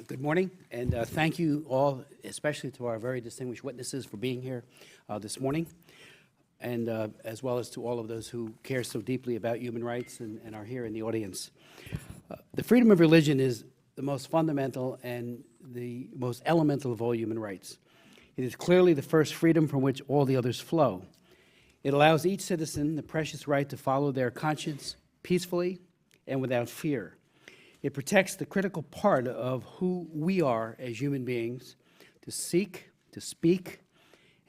Good morning, and thank you all, especially to our very distinguished witnesses for being here this morning, and as well as to all of those who care so deeply about human rights and are here in the audience. The freedom of religion is the most fundamental and the most elemental of all human rights. It is clearly the first freedom from which all the others flow. It allows each citizen the precious right to follow their conscience peacefully and without fear. It protects the critical part of who we are as human beings to seek, to speak,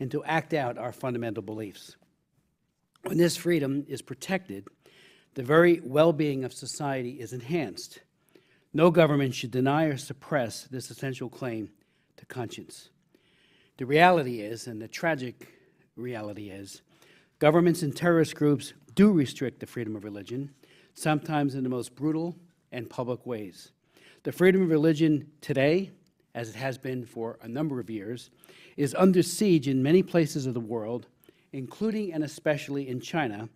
and to act out our fundamental beliefs. When this freedom is protected, the very well-being of society is enhanced. No government should deny or suppress this essential claim to conscience. The reality is, and the tragic reality is, governments and terrorist groups do restrict the freedom of religion, sometimes in the most brutal and public ways. The freedom of religion today, as it has been for a number of years, is under siege in many places of the world, including and especially in China,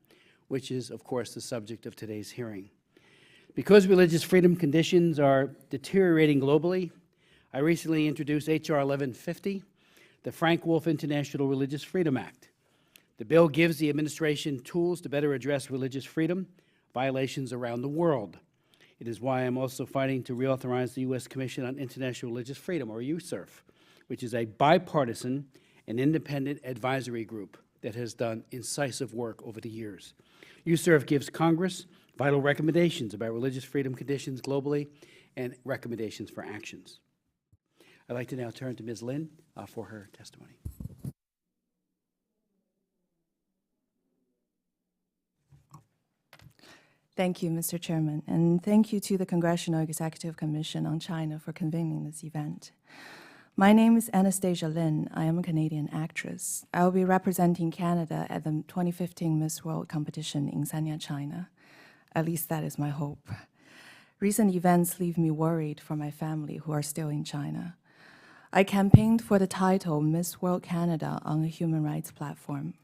which is, of course, the subject of today's hearing. Because religious freedom conditions are deteriorating globally, I recently introduced H.R. 1150, the Frank Wolf International Religious Freedom Act. The bill gives the administration tools to better address religious freedom violations around the world. It is why I'm also fighting to reauthorize the U.S. Commission on International Religious Freedom, or USCIRF, which is a bipartisan and independent advisory group that has done incisive work over the years. USCIRF gives Congress vital recommendations about religious freedom conditions globally and recommendations for actions. I'd like to now turn to Ms. Lin for her testimony. Thank you, Mr. Chairman, and thank you to the Congressional Executive Commission on China for convening this event. My name is Anastasia Lin. I am a Canadian actress. I will be representing Canada at the 2015 Miss World competition in Sanya, China. At least that is my hope. Recent events leave me worried for my family who are still in China. I campaigned for the title Miss World Canada on a human rights platform.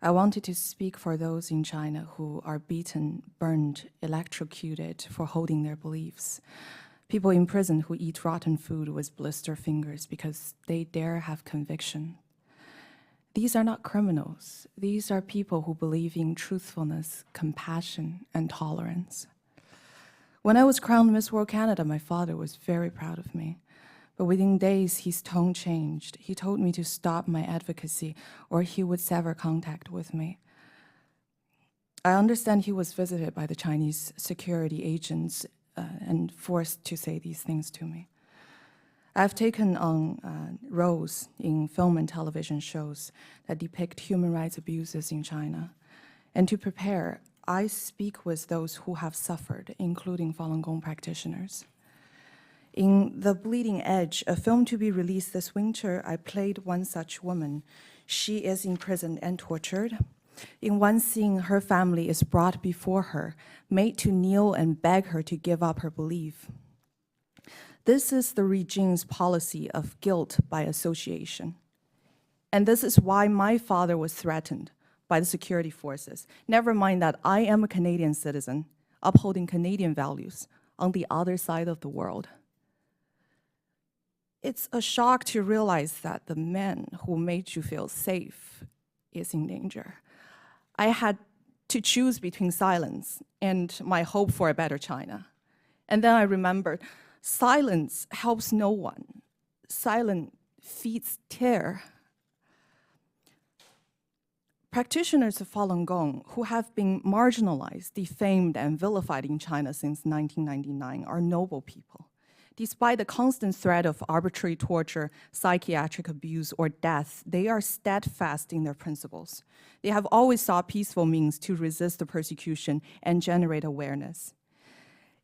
I wanted to speak for those in China who are beaten, burned, electrocuted for holding their beliefs. People in prison who eat rotten food with blister fingers because they dare have conviction. These are not criminals. These are people who believe in truthfulness, compassion, and tolerance. When I was crowned Miss World Canada, my father was very proud of me. But within days, his tone changed. He told me to stop my advocacy or he would sever contact with me. I understand he was visited by the Chinese security agents and forced to say these things to me. I've taken on roles in film and television shows that depict human rights abuses in China. And to prepare, I speak with those who have suffered, including Falun Gong practitioners. In The Bleeding Edge, a film to be released this winter, I played one such woman. She is imprisoned and tortured. In one scene, her family is brought before her, made to kneel and beg her to give up her belief. This is the regime's policy of guilt by association. And this is why my father was threatened by the security forces. Never mind that I am a Canadian citizen, upholding Canadian values on the other side of the world. It's a shock to realize that the man who made you feel safe is in danger. I had to choose between silence and my hope for a better China. And then I remembered, silence helps no one. Silence feeds terror. Practitioners of Falun Gong who have been marginalized, defamed, and vilified in China since 1999 are noble people. Despite the constant threat of arbitrary torture, psychiatric abuse, or death, they are steadfast in their principles. They have always sought peaceful means to resist the persecution and generate awareness.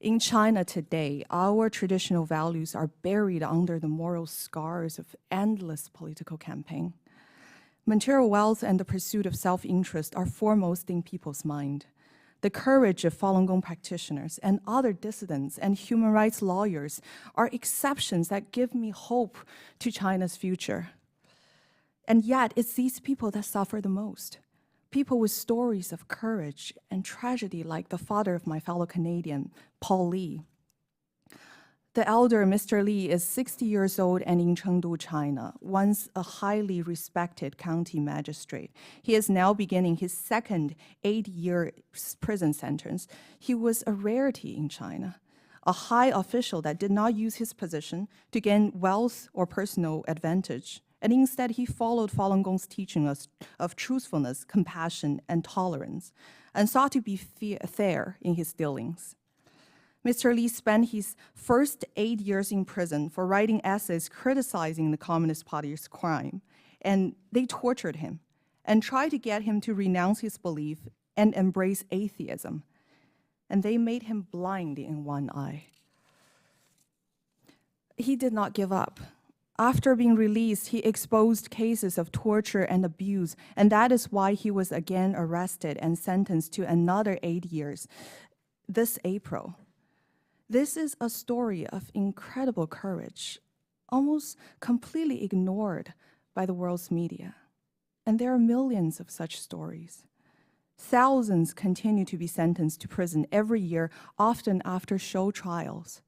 In China today, our traditional values are buried under the moral scars of endless political campaign. Material wealth and the pursuit of self-interest are foremost in people's mind. The courage of Falun Gong practitioners and other dissidents and human rights lawyers are exceptions that give me hope to China's future. And yet, it's these people that suffer the most. People with stories of courage and tragedy like the father of my fellow Canadian, Paul Lee. The elder, Mr. Li, is 60 years old and in Chengdu, China, once a highly respected county magistrate. He is now beginning his second 8-year prison sentence. He was a rarity in China, a high official that did not use his position to gain wealth or personal advantage. And instead, he followed Falun Gong's teaching of truthfulness, compassion, and tolerance, and sought to be fair in his dealings. Mr. Li spent his first 8 years in prison for writing essays criticizing the Communist Party's crime, and they tortured him and tried to get him to renounce his belief and embrace atheism. And they made him blind in one eye. He did not give up. After being released, he exposed cases of torture and abuse, and that is why he was again arrested and sentenced to another 8 years this April. This is a story of incredible courage, almost completely ignored by the world's media. And there are millions of such stories. Thousands continue to be sentenced to prison every year, often after show trials.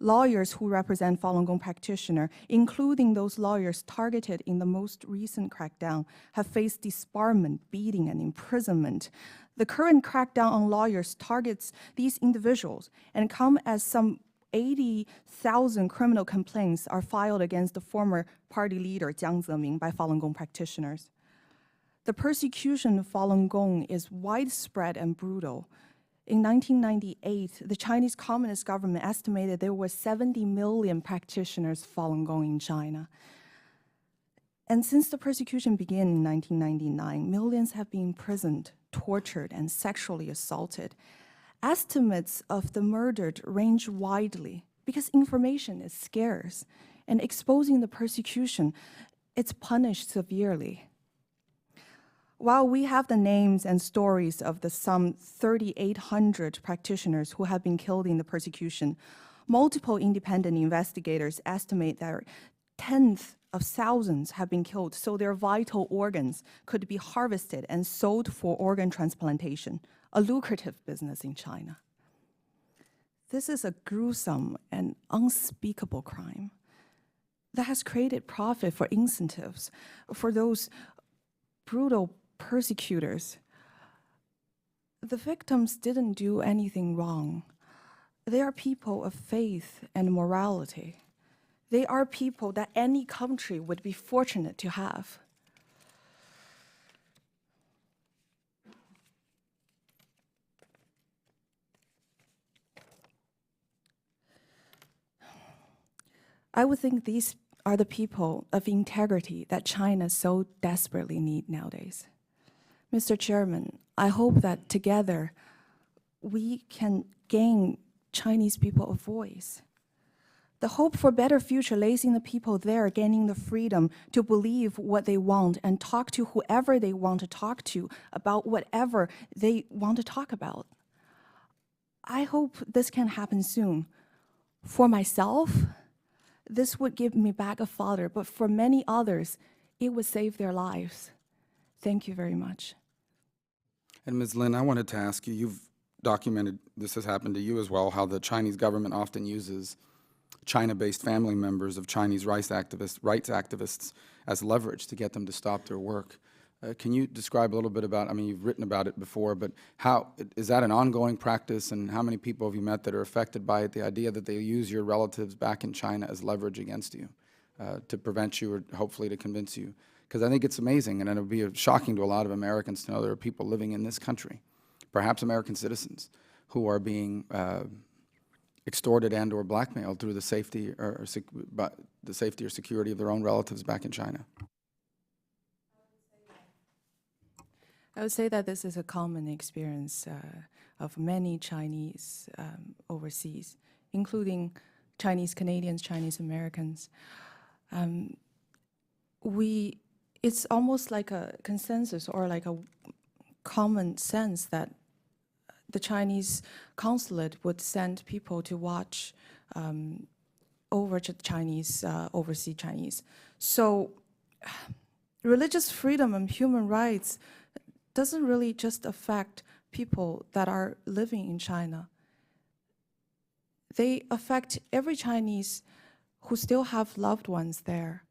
Lawyers who represent Falun Gong practitioners, including those lawyers targeted in the most recent crackdown, have faced disbarment, beating, and imprisonment. The current crackdown on lawyers targets these individuals and come as some 80,000 criminal complaints are filed against the former party leader Jiang Zemin by Falun Gong practitioners. The persecution of Falun Gong is widespread and brutal. In 1998, the Chinese Communist government estimated there were 70 million practitioners of Falun Gong in China. And since the persecution began in 1999, millions have been imprisoned, tortured, and sexually assaulted. Estimates of the murdered range widely because information is scarce, and exposing the persecution, it's punished severely. While we have the names and stories of the some 3,800 practitioners who have been killed in the persecution, multiple independent investigators estimate that tens of thousands have been killed so their vital organs could be harvested and sold for organ transplantation, a lucrative business in China. This is a gruesome and unspeakable crime that has created profit for incentives for those brutal persecutors. The victims didn't do anything wrong. They are people of faith and morality. They are people that any country would be fortunate to have. I would think these are the people of integrity that China so desperately needs nowadays. Mr. Chairman, I hope that together we can gain Chinese people a voice. The hope for a better future lays in the people there gaining the freedom to believe what they want and talk to whoever they want to talk to about whatever they want to talk about. I hope this can happen soon. For myself, this would give me back a father, but for many others, it would save their lives. Thank you very much. And Ms. Lin, I wanted to ask you, you've documented, this has happened to you as well, how the Chinese government often uses China-based family members of Chinese rights activists as leverage to get them to stop their work. Can you describe a little bit about, I mean, you've written about it before, but how, is that an ongoing practice, and how many people have you met that are affected by it, the idea that they use your relatives back in China as leverage against you to prevent you or hopefully to convince you? Because I think it's amazing, and it would be shocking to a lot of Americans to know there are people living in this country, perhaps American citizens, who are being extorted and or blackmailed through the safety or security of their own relatives back in China. I would say that this is a common experience of many Chinese overseas, including Chinese Canadians, Chinese Americans. It's almost like a consensus or like a common sense that the Chinese consulate would send people to watch over to Chinese, overseas Chinese. So religious freedom and human rights doesn't really just affect people that are living in China. they affect every Chinese who still have loved ones there.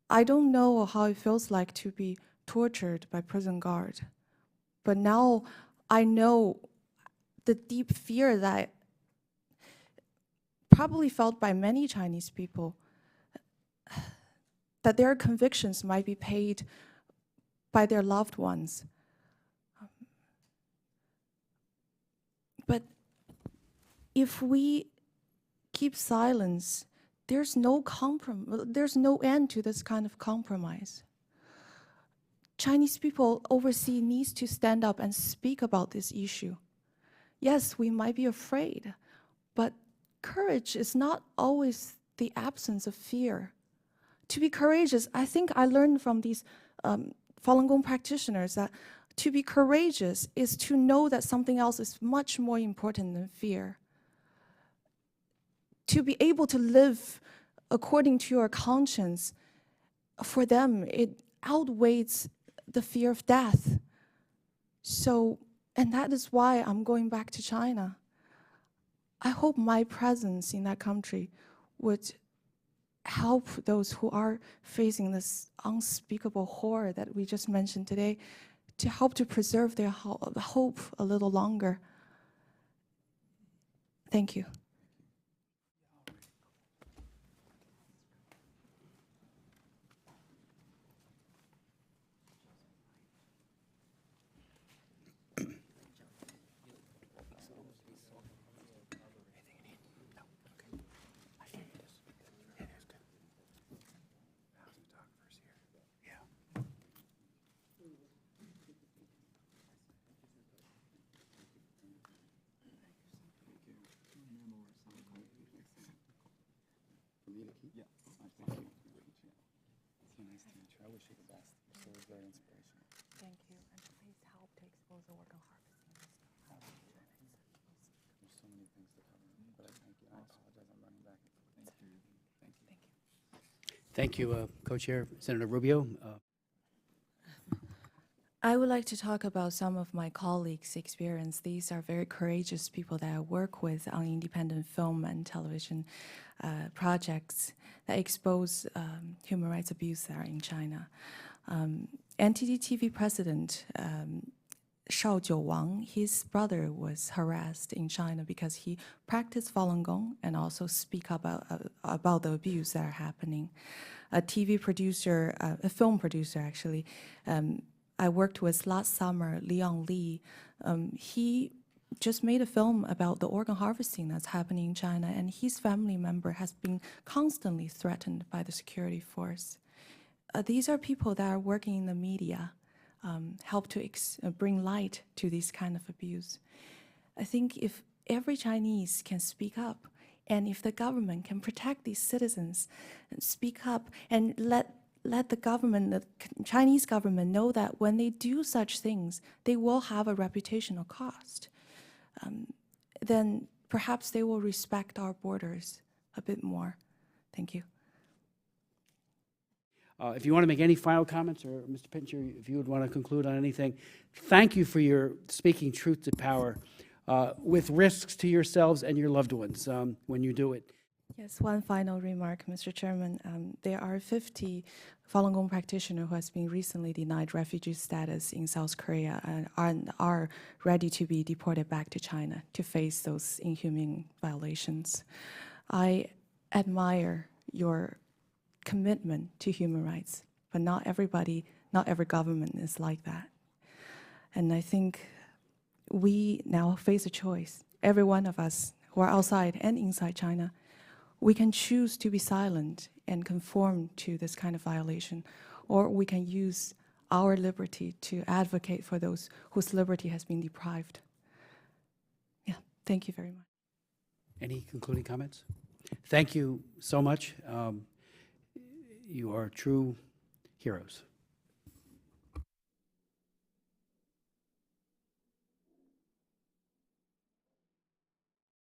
I don't know how it feels like to be tortured by prison guard, but now I know the deep fear that probably felt by many Chinese people, that their convictions might be paid by their loved ones. But if we keep silence, there's no end to this kind of compromise. Chinese people overseas needs to stand up and speak about this issue. Yes, we might be afraid, but courage is not always the absence of fear. To be courageous, I think I learned from these Falun Gong practitioners that to be courageous is to know that something else is much more important than fear. To be able to live according to your conscience, for them, it outweighs the fear of death. So, and that is why I'm going back to China. I hope my presence in that country would help those who are facing this unspeakable horror that we just mentioned today, to help to preserve their hope a little longer. Thank you. Yeah, thank you. So nice to meet you. I wish you the best. It was very inspirational. Thank you, and please help to expose the organ harvesting. There's so many things to cover, but I thank you. I apologize. I'm running back. Thank you. Thank you. Thank you, Co-Chair Senator Rubio. I would like to talk about some of my colleagues' experience. These are very courageous people that I work with on independent film and television projects that expose human rights abuse there in China. NTD TV president Shao Jiuwang, his brother was harassed in China because he practiced Falun Gong and also speak about the abuse that are happening. A TV producer, a film producer actually, I worked with last summer, Liang Li. He just made a film about the organ harvesting that's happening in China, and his family member has been constantly threatened by the security force. These are people that are working in the media, help to bring light to this kind of abuse. I think if every Chinese can speak up, and if the government can protect these citizens and speak up and let the government, the Chinese government, know that when they do such things, they will have a reputational cost, then perhaps they will respect our borders a bit more. Thank you. If you want to make any final comments, or Mr. Pincher, if you would want to conclude on anything, thank you for your speaking truth to power with risks to yourselves and your loved ones when you do it. Yes, one final remark, Mr. Chairman. There are 50 Falun Gong practitioners who has been recently denied refugee status in South Korea and are ready to be deported back to China to face those inhumane violations. I admire your commitment to human rights, but not everybody, not every government is like that. And I think we now face a choice. Every one of us who are outside and inside China, we can choose to be silent and conform to this kind of violation, or we can use our liberty to advocate for those whose liberty has been deprived. Yeah, thank you very much. Any concluding comments? Thank you so much. You are true heroes.